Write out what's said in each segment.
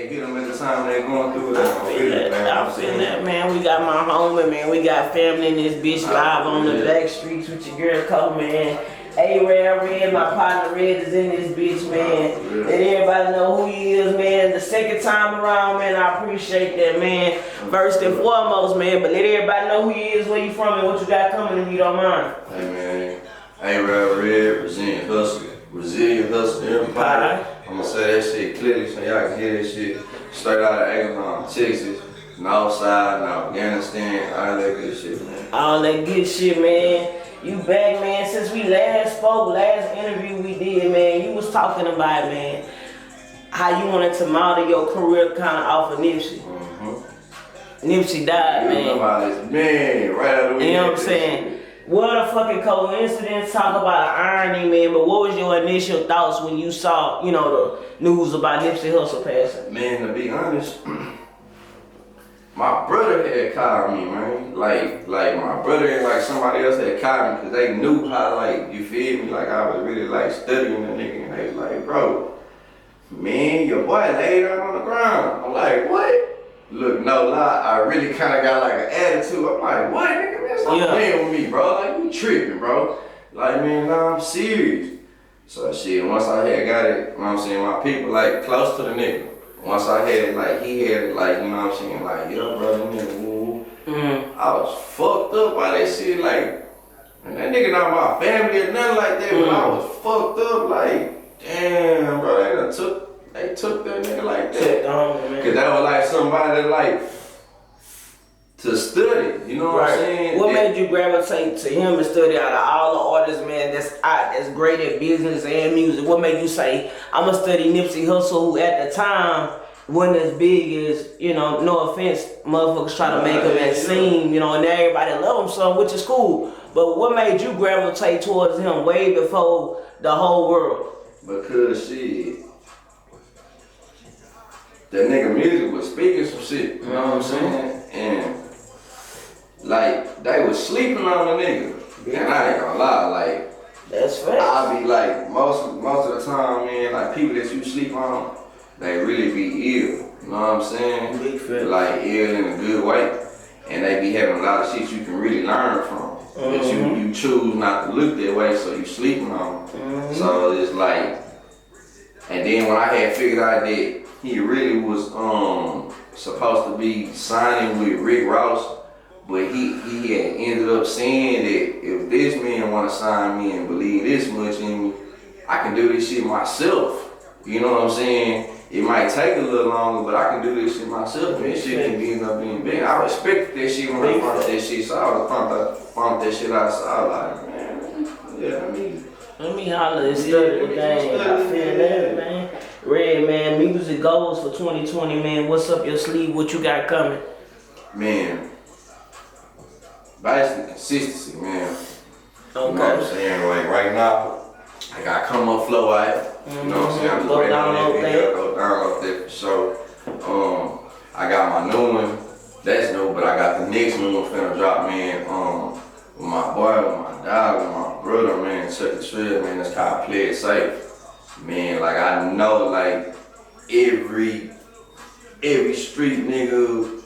can't get them at the time they're going through it. I'm feeling that, man. We got my homie, man. We got family in this bitch live on the back streets with your girl Cole, man. Arabb Redd, my partner Red is in this bitch, man. Let everybody know who he is, man. The second time around, man, I appreciate that, man. First and foremost, man, but let everybody know who he is, where you from, and what you got coming if you don't mind. Hey, man. Arabb Redd, Brazilian hustle, everybody. I'm gonna say that shit clearly so y'all can hear that shit straight out of Abraham, Texas, Northside, Afghanistan, all that good shit, man. All that good shit, man. You back, man. Since we last spoke, last interview we did, man, you was talking about, man, how you wanted to model your career kind of off of Nipsey. Nipsey died, man. Man, right out of the way. You know what I'm saying? What a fucking coincidence, talk about irony, man, but what was your initial thoughts when you saw, you know, the news about Nipsey Hussle passing? Man, to be honest, my brother had called me, man. Like my brother and like somebody else had called me because they knew how, like, you feel me, like I was really like studying the nigga, and they was like, bro, man, your boy laid down on the ground. I'm like, what? Look, no lie, I really kind of got like an attitude. I'm like, what, nigga, man, stop playing with me, bro. Like, you tripping, bro. Like, man, nah, I'm serious. So, shit, once I had got it, you know what I'm saying, my people, like, close to the nigga. Once I had it, like, he had it, like, you know what I'm saying, like, yo, bro, nigga, woo. I was fucked up by that shit, like, and that nigga not my family or nothing like that, but I was fucked up, like, damn, bro, they took that nigga like that. Cause that was like somebody that like to study, you know what I'm saying? What made you gravitate to him and study out of all the artists, man, that's great at business and music? What made you say, I'm gonna study Nipsey Hussle, who at the time wasn't as big as, you know, no offense, motherfuckers try to make him and seem, you know, and everybody love him some, which is cool. But what made you gravitate towards him way before the whole world? Because shit, that nigga music was speaking some shit, you know what I'm saying? And like, they was sleeping on the nigga. And I ain't gonna lie, like, that's fact. I be like, most of the time, man, like people that you sleep on, they really be ill, you know what I'm saying? Big fact. Like ill in a good way. And they be having a lot of shit you can really learn from. But you choose not to look that way, so you sleeping on them. So it's like, and then when I had figured out that he really was supposed to be signing with Rick Ross, but he had ended up saying that if this man want to sign me and believe this much in me, I can do this shit myself. You know what I'm saying? It might take a little longer, but I can do this shit myself, and this shit can end up being big. I respected that shit when I found that shit, so I was pumped that shit out, so I was like, man, yeah, let me holler and study the game. I feel that, man. Red, man, music goals for 2020, man. What's up your sleeve? What you got coming? Man, basically consistency, man. Okay. You know what I'm saying? Like right now, I got come up flow out. You know what I'm saying? I'm just Go down on that video, go down up there for sure. I got my new one. That's new, but I got the next new one finna drop, man. With my boy, with my dog, with my brother, man. Check the trail, man. That's called Play It Safe. Man, like I know, like every street nigga,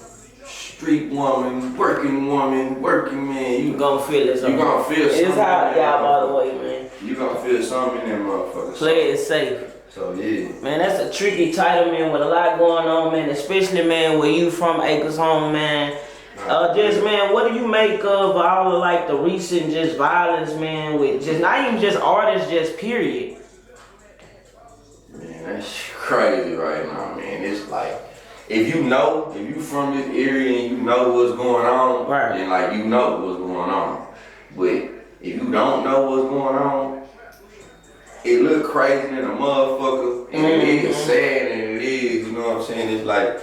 street woman, working man, you gonna feel it. You gonna feel something. It's hot, y'all, by the way, man. You gonna feel something in them motherfuckers. Play It Safe. So yeah. Man, that's a tricky title, man, with a lot going on, man. Especially, man, where you from, Acres Home, man. Just, man, what do you make of all of like the recent just violence, man, with just not even just artists, just period? Man, that's crazy right now, man. It's like, if you from this area and you know what's going on, then like you know what's going on. But if you don't know what's going on, it look crazy than a motherfucker, and it is sad and it is, you know what I'm saying? It's like,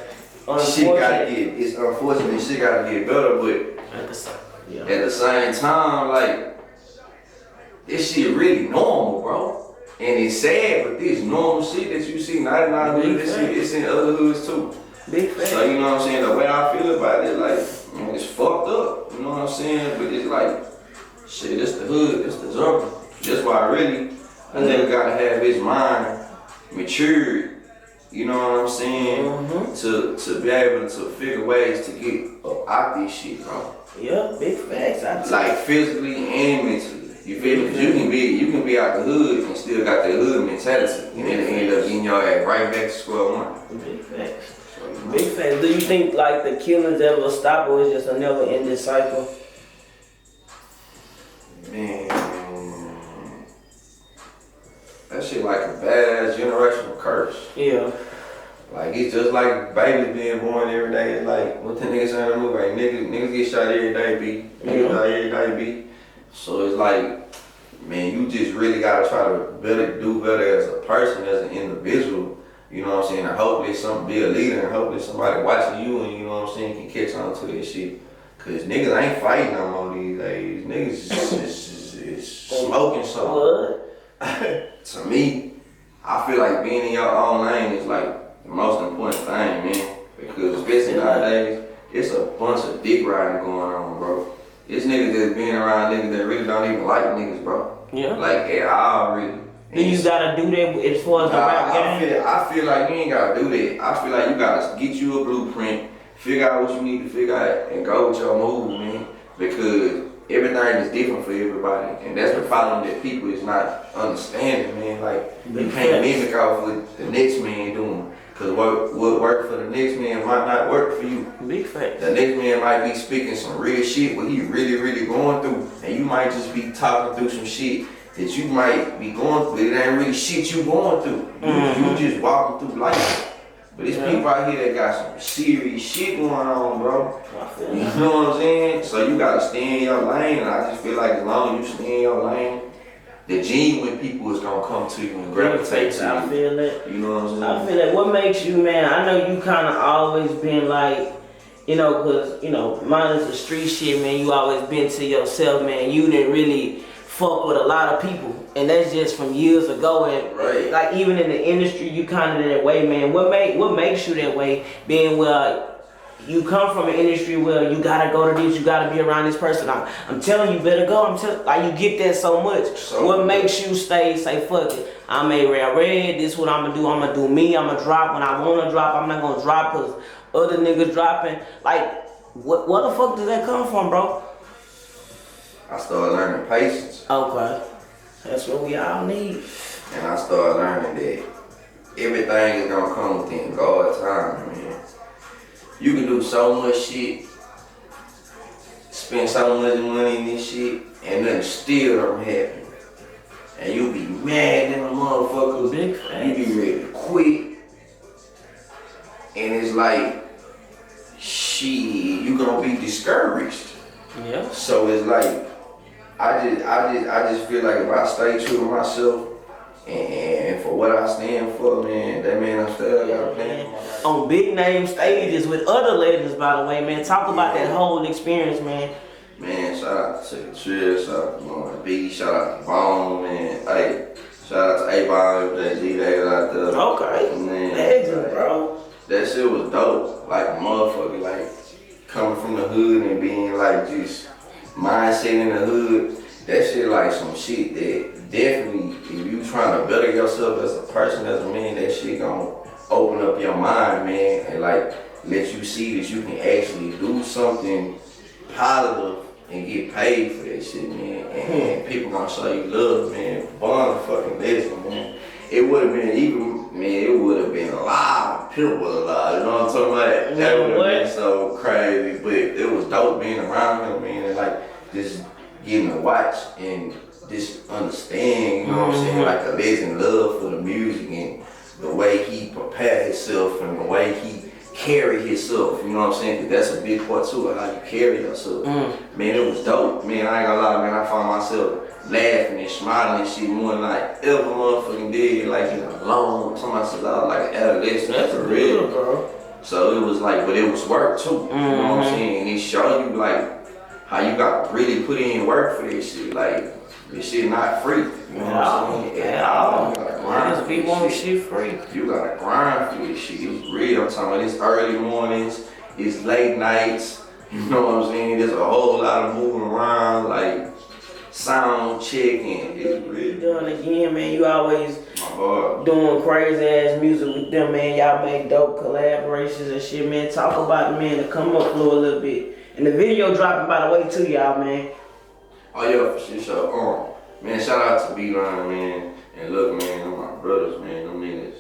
shit gotta get, it's unfortunate, shit gotta get better, but at the same time, like, this shit really normal, bro. And it's sad, but this normal shit that you see, not in our hood, this shit, it's in other hoods too. Big fact. So you know what I'm saying, the way I feel about it, like, man, it's fucked up, you know what I'm saying? But it's like, shit, it's the hood, it's the jungle. That's why a nigga gotta have his mind matured, You know what I'm saying? To be able to figure ways to get up out this shit, bro. Yeah, big facts. Like physically and mentally. You feel me? 'Cause you can be out the hood and still got that hood mentality, and then end up getting your ass right back to square one. Big facts. Big facts. Do you think like the killings ever stop, or is just a never ending cycle? Man, that shit like a bad generational curse. Yeah. Like it's just like babies being born every day. It's like what the niggas say in the movie, like niggas get shot every day, B. Niggas die every day, B. So it's like, man, you just really gotta try to do better as a person, as an individual. You know what I'm saying? And hopefully be a leader, and hopefully somebody watching you, and you know what I'm saying, can catch on to this shit. Cause niggas ain't fighting no more these days. Niggas is smoking so. To me, I feel like being in your own lane is like the most important thing, man. Because especially nowadays, it's a bunch of dick riding going on, bro. It's niggas that's being around niggas that really don't even like niggas, bro. Yeah. Like at all, really. Do you gotta do that as far as the rap game? I feel like you ain't gotta do that. I feel like you gotta get you a blueprint, figure out what you need to figure out, and go with your moves, man. Because everything is different for everybody, and that's the problem that people is not understanding, man. Like you can't mimic off what the next man doing, cause what worked for the next man might not work for you. Big fact. The next man might be speaking some real shit, what he really going through, and you might just be talking through some shit that you might be going through. It ain't really shit you going through. You just walking through life. But there's people out here that got some serious shit going on, bro. You know what I'm saying? So you gotta stay in your lane, and I just feel like as long as you stay in your lane, the genuine people is gonna come to you and gravitate to you. I feel that. You know what I'm saying? I feel that. What makes you, man? I know you kind of always been like, you know, cause you know, mine is the street shit, man. You always been to yourself, man. You didn't really fuck with a lot of people, and that's just from years ago. And right. Like even in the industry, you kind of that way, man. What makes you that way? Being where you come from an industry where you gotta go to this, you gotta be around this person. I'm telling you, better go. Like you get that so much. What makes you say fuck it? I'm Arabb Redd. This what I'm gonna do. I'm gonna do me. I'm gonna drop when I wanna drop. I'm not gonna drop cause other niggas dropping. Like what the fuck does that come from, bro? I started learning patience. Okay. That's what we all need. And I started learning that everything is gonna come within God's time, man. You can do so much shit, spend so much money in this shit, and nothing still don't happen. And you be mad at a motherfucker. Big facts. You be ready to quit. And it's like, shit, you gonna be discouraged. Yeah. So it's like, I just feel like if I stay true to myself and for what I stand for, man, that man I'm still got a plan. On big name stages with other legends, by the way, man. Talk about that whole experience, man. Man, shout out to Trill, shout out to Bun B, shout out to Bun, man. Hey, shout out to A-Ball, that G they was out there. Okay. Man, Legend, bro. That shit was dope. Like a motherfucker, like coming from the hood and being like just mindset in the hood. That shit like some shit that definitely, if you trying to better yourself as a person, as a man, that shit gonna open up your mind, man, and like let you see that you can actually do something positive and get paid for that shit, man. And people gonna show you love, man. Bun fucking legend, man. It would have been it would have been alive. People was alive, you know what I'm talking about? That would have been so crazy, but it was dope being around him, man, and like just getting to watch and just understand, you know what I'm saying? Like a legend love for the music and the way he prepared himself and the way he carry himself, you know what I'm saying? 'Cause that's a big part too, like how you carry yourself. Man, it was dope. Man, I ain't gonna lie, man, I found myself laughing and smiling and shit more than like ever motherfucking did, like in a long, somebody said I was like an adolescent. That's for real, bro. So it was like, but it was work too, you know what I'm saying? And it showed you like how you gotta really put in work for this shit, like this shit not free, you know what I'm saying? At all. You gotta grind for this shit. Free. You gotta grind for this shit. It's real. I'm talking about it's early mornings, it's late nights, you know what I'm saying? There's a whole lot of moving around, like sound checking. It's real. Doing again, man. You always My boy. Doing crazy ass music with them, man. Y'all make dope collaborations and shit, man. Talk about the man to come up flow a little bit. And the video dropping by the way too, y'all, man. Oh yeah, for sure. So, man, shout out to B-Line, man. And look, man, them my brothers, man. Them niggas.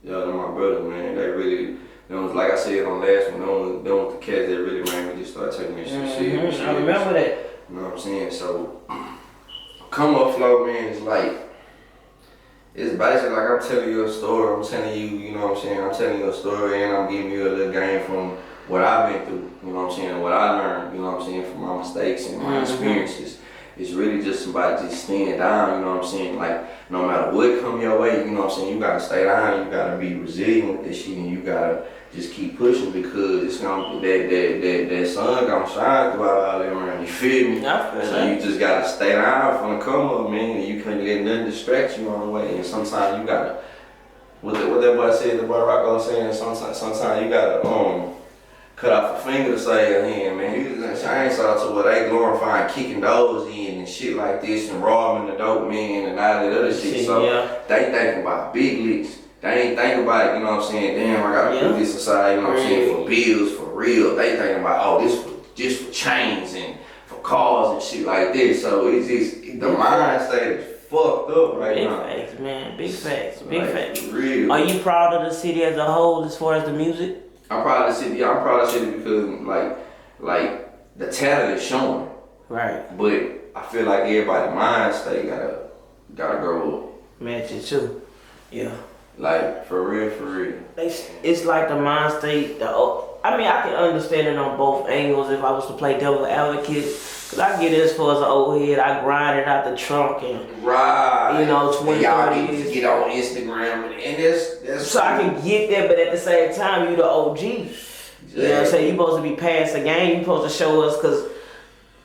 Yeah, them my brothers, man. They really, them was like I said on last one, them was the cats that really made me just start taking this shit serious. I remember that. You know what I'm saying? So, come up flow, man, it's like, it's basically like I'm telling you a story. I'm telling you, you know what I'm saying? I'm telling you a story and I'm giving you a little game from what I've been through. You know what I'm saying? What I learned, you know what I'm saying, from my mistakes and my experiences. It's really just somebody just staying down, you know what I'm saying? Like, no matter what come your way, you know what I'm saying? You gotta stay down, you gotta be resilient with this shit, and you gotta just keep pushing because it's gonna, that sun gonna shine throughout all that around, you feel me? So you just gotta stay down from the come up, man, and you can't let nothing distract you on the way, and sometimes you gotta, what that boy said, the boy Rocco was saying, sometimes you gotta, cut off a finger to save a hand, man. You just chainsaw to where they glorifying kicking doors in and shit like this and robbing the dope man and all that other shit. So they thinking about big licks. They ain't thinking about, you know what I'm saying, damn, I gotta put this aside, you know what I'm saying, for bills, for real. They thinking about, oh, this for just for chains and for cars and shit like this. So it's just, the mindset is fucked up right now. Big facts, man. Big facts. Big facts. Real. Are you proud of the city as a whole as far as the music? I'm proud of the city. Yeah, I'm proud of the city because like the talent is showing. Right. But I feel like everybody's mind state gotta grow up. Match it too. Yeah. Like for real. It's like the mind state. I mean, I can understand it on both angles if I was to play devil advocate. Cause I get it as far as an old head. I grind it out the trunk and you know, 20, y'all 30 need years. to get on Instagram and that's so I can get there, but at the same time, you the OG. Exactly. You know what I'm saying? You supposed to be past the game. You supposed to show us, cause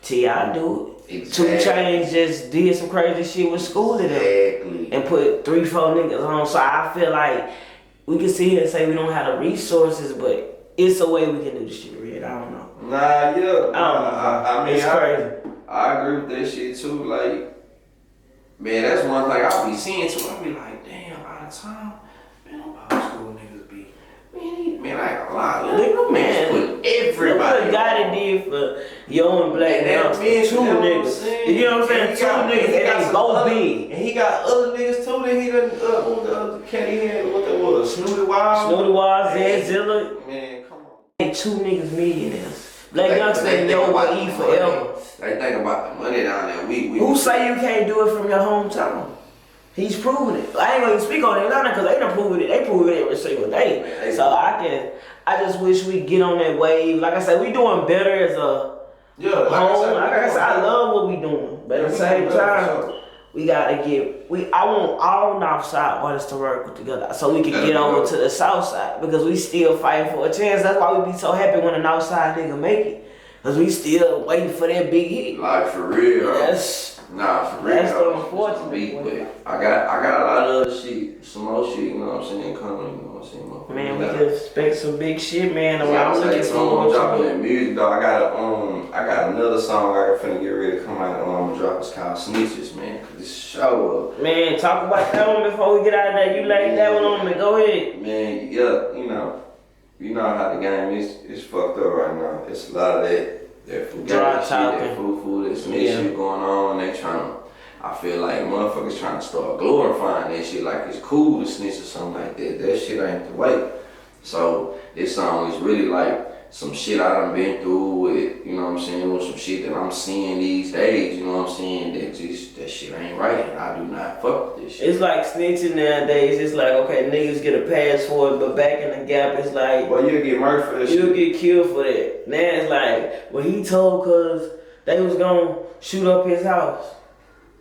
T.I. do it. Exactly. 2 Chainz just did some crazy shit with school to them. Exactly. And put 3-4 niggas on. So I feel like we can sit here and say we don't have the resources, but it's a way we can do this shit, Red. I don't know. Nah, yeah. I mean, it's crazy. I agree with that shit too. Like, man, that's one thing I be seeing too. I be like, damn, out of time, man, them old school niggas be, man, I ain't gonna lie, nigga, man, put everybody. Look what God did for Yo and Black now. 2 niggas. You know what I'm saying? 2 niggas, and they both big. And he got other niggas too that he done, what the other cat he had, what that was, Snooty Wild? Snooty Wild, Zilla. Man, come on. They 2 niggas millionaires. Black Youngster and Yo will eat forever. They think about the money down there. Who say you can't do it from your hometown? He's proving it. I ain't gonna even speak on Atlanta because they done proven it. They prove it every single day. So I just wish we get on that wave. Like I said, we doing better as a home. Like I said, I love what we doing. But at the same time, we gotta I want all north side artists to work together so we can get over to the south side because we still fighting for a chance. That's why we be so happy when the north side nigga make it. Cause we still waiting for that big hit. Like for real. Nah, for real. That's the unfortunate beat, but I got a lot of other shit, some more shit, you know what I'm saying, coming, you know what I'm saying. Man, we can expect some big shit, man. I'm looking forward to dropping that music, though. I got another song I finna get ready to come out. I'm gonna drop. It's called Snitches, man. Cause it's show up. Man, talk about that one before we get out of that. You laid that one on me. Go ahead. Man, yeah, you know how the game is. It's fucked up right now. It's a lot of that fugazi shit, that foo-foo, that snitch shit going on. They I feel like motherfuckers trying to start glorifying that shit like it's cool to snitch or something like that. That shit ain't the way. So this song is really like some shit I done been through with, you know what I'm saying, with some shit that I'm seeing these days, you know what I'm saying, that shit ain't right and I do not fuck with this shit. It's like snitching nowadays, it's like, okay, niggas get a pass for it, but back in the gap, it's like... Well, you'll get murdered for this shit. You'll get killed for that. Now it's like, well, he told cause they was gonna shoot up his house.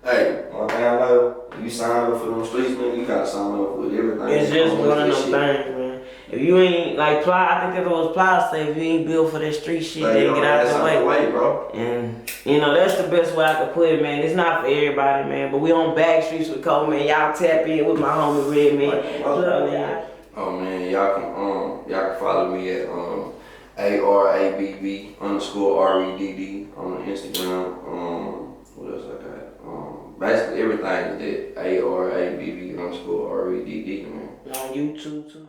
Hey, one thing I know, you sign up for them streets, man, you gotta sign up with everything. It's just one of them things, man. If you ain't, like Ply, I think that was Ply say, if you ain't built for that street shit, then get out the way. Bro. And, that's the best way I could put it, man. It's not for everybody, man, but we on back streets with Cole, man. Y'all tap in with my homie Red, man. Oh, man, y'all can follow me at, ARABB_REDD on Instagram. What else I got? Basically everything is that ARABB_REDD, man. On YouTube too.